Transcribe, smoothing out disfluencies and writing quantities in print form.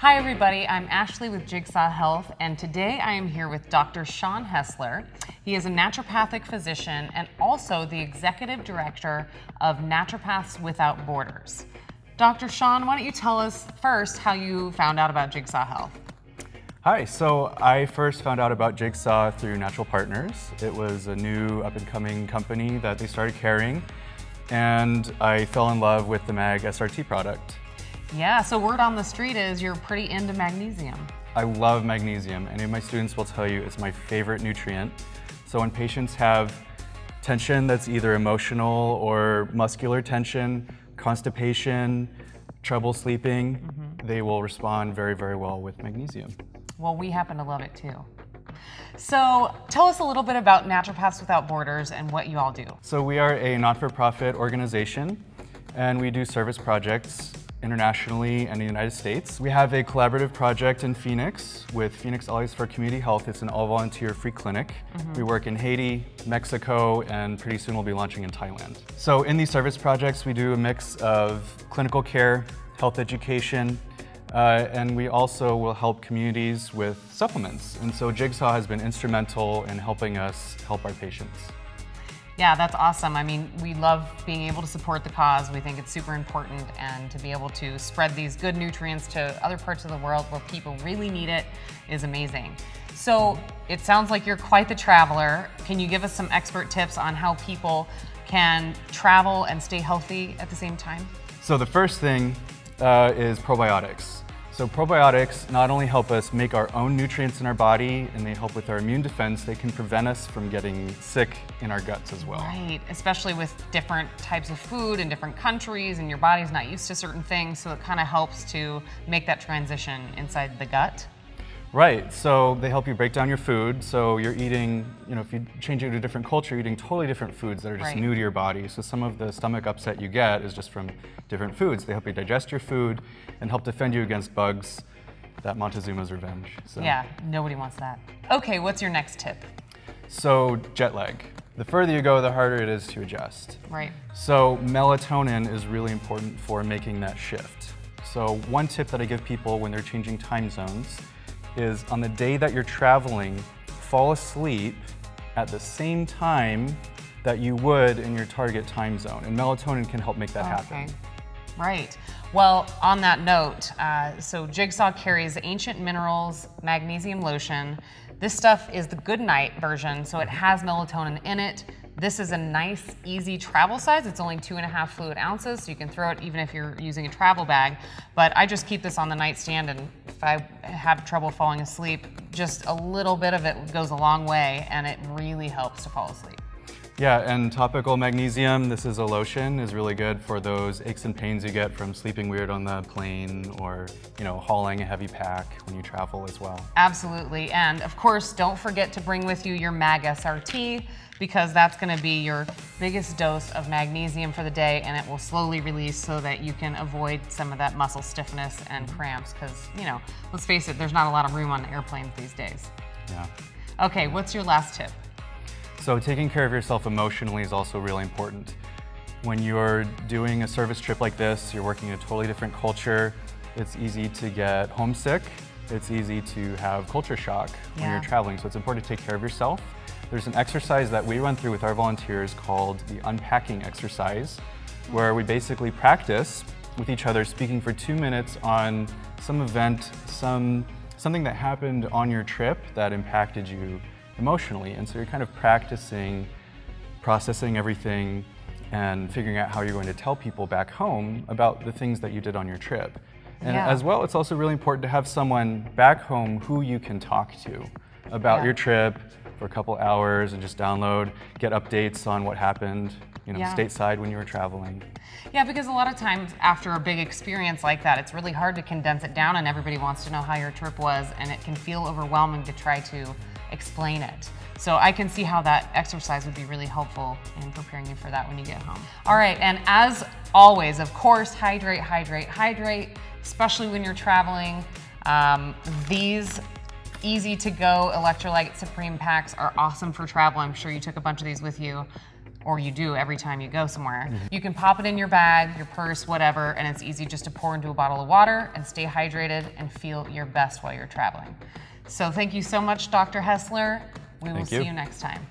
Hi everybody, I'm Ashley with Jigsaw Health, and today I am here with Dr. Sean Hessler. He is a naturopathic physician and also the executive director of Naturopaths Without Borders. Dr. Sean, why don't you tell us first how you found out about Jigsaw Health? Hi, so I first found out about Jigsaw through Natural Partners. It was a new up-and-coming company that they started carrying, and I fell in love with the MAG SRT product. Yeah, so word on the street is you're pretty into magnesium. I love magnesium. Any of my students will tell you it's my favorite nutrient. So when patients have tension that's either emotional or muscular tension, constipation, trouble sleeping, they will respond very, very well with magnesium. Well, we happen to love it too. So tell us a little bit about Naturopaths Without Borders and what you all do. So we are a not-for-profit organization, and we do service projects internationally and in the United States. We have a collaborative project in Phoenix with Phoenix Allies for Community Health. It's an all-volunteer free clinic. We work in Haiti, Mexico, and pretty soon we'll be launching in Thailand. So in these service projects, we do a mix of clinical care, health education, and we also will help communities with supplements. And so Jigsaw has been instrumental in helping us help our patients. Yeah, that's awesome. I mean, we love being able to support the cause. We think it's super important, and to be able to spread these good nutrients to other parts of the world where people really need it is amazing. So it sounds like you're quite the traveler. Can you give us some expert tips on how people can travel and stay healthy at the same time? So the first thing is probiotics. So probiotics not only help us make our own nutrients in our body, and they help with our immune defense, they can prevent us from getting sick in our guts as well. Right, especially with different types of food in different countries, and your body's not used to certain things, so it kind of helps to make that transition inside the gut. Right, so they help you break down your food. So you're eating, if you change it to a different culture, you're eating totally different foods that are just new to your body. So some of the stomach upset you get is just from different foods. They help you digest your food and help defend you against bugs. That Montezuma's revenge. So. Yeah, nobody wants that. Okay, what's your next tip? So jet lag. The further you go, the harder it is to adjust. Right. So melatonin is really important for making that shift. So one tip that I give people when they're changing time zones is on the day that you're traveling, fall asleep at the same time that you would in your target time zone. And melatonin can help make that happen. Right. Well, on that note, so Jigsaw carries Ancient Minerals Magnesium Lotion. This stuff is the good night version, so it has melatonin in it. This is a nice, easy travel size. It's only 2.5 fluid ounces, so you can throw it even if you're using a travel bag. But I just keep this on the nightstand, and if I have trouble falling asleep, just a little bit of it goes a long way, and it really helps to fall asleep. Yeah, and topical magnesium, this is a lotion, is really good for those aches and pains you get from sleeping weird on the plane or, hauling a heavy pack when you travel as well. Absolutely, and of course, don't forget to bring with you your MAG SRT, because that's gonna be your biggest dose of magnesium for the day, and it will slowly release so that you can avoid some of that muscle stiffness and cramps, because, let's face it, there's not a lot of room on airplanes these days. Yeah. Okay, what's your last tip? So taking care of yourself emotionally is also really important. When you're doing a service trip like this, you're working in a totally different culture, it's easy to get homesick, it's easy to have culture shock when you're traveling, so it's important to take care of yourself. There's an exercise that we run through with our volunteers called the unpacking exercise, where we basically practice with each other speaking for 2 minutes on some event, something that happened on your trip that impacted you emotionally. And so you're kind of practicing, processing everything, and figuring out how you're going to tell people back home about the things that you did on your trip. And as well, it's also really important to have someone back home who you can talk to about your trip for a couple hours and just download, get updates on what happened, stateside when you were traveling. Yeah, because a lot of times after a big experience like that, it's really hard to condense it down, and everybody wants to know how your trip was, and it can feel overwhelming to try to explain it. So I can see how that exercise would be really helpful in preparing you for that when you get home. All right, and as always, of course, hydrate, hydrate, hydrate, especially when you're traveling. These easy to go electrolyte Supreme packs are awesome for travel. I'm sure you took a bunch of these with you. or you do every time you go somewhere. You can pop it in your bag, your purse, whatever, and it's easy just to pour into a bottle of water and stay hydrated and feel your best while you're traveling. So thank you so much, Dr. Hessler. We will see you next time.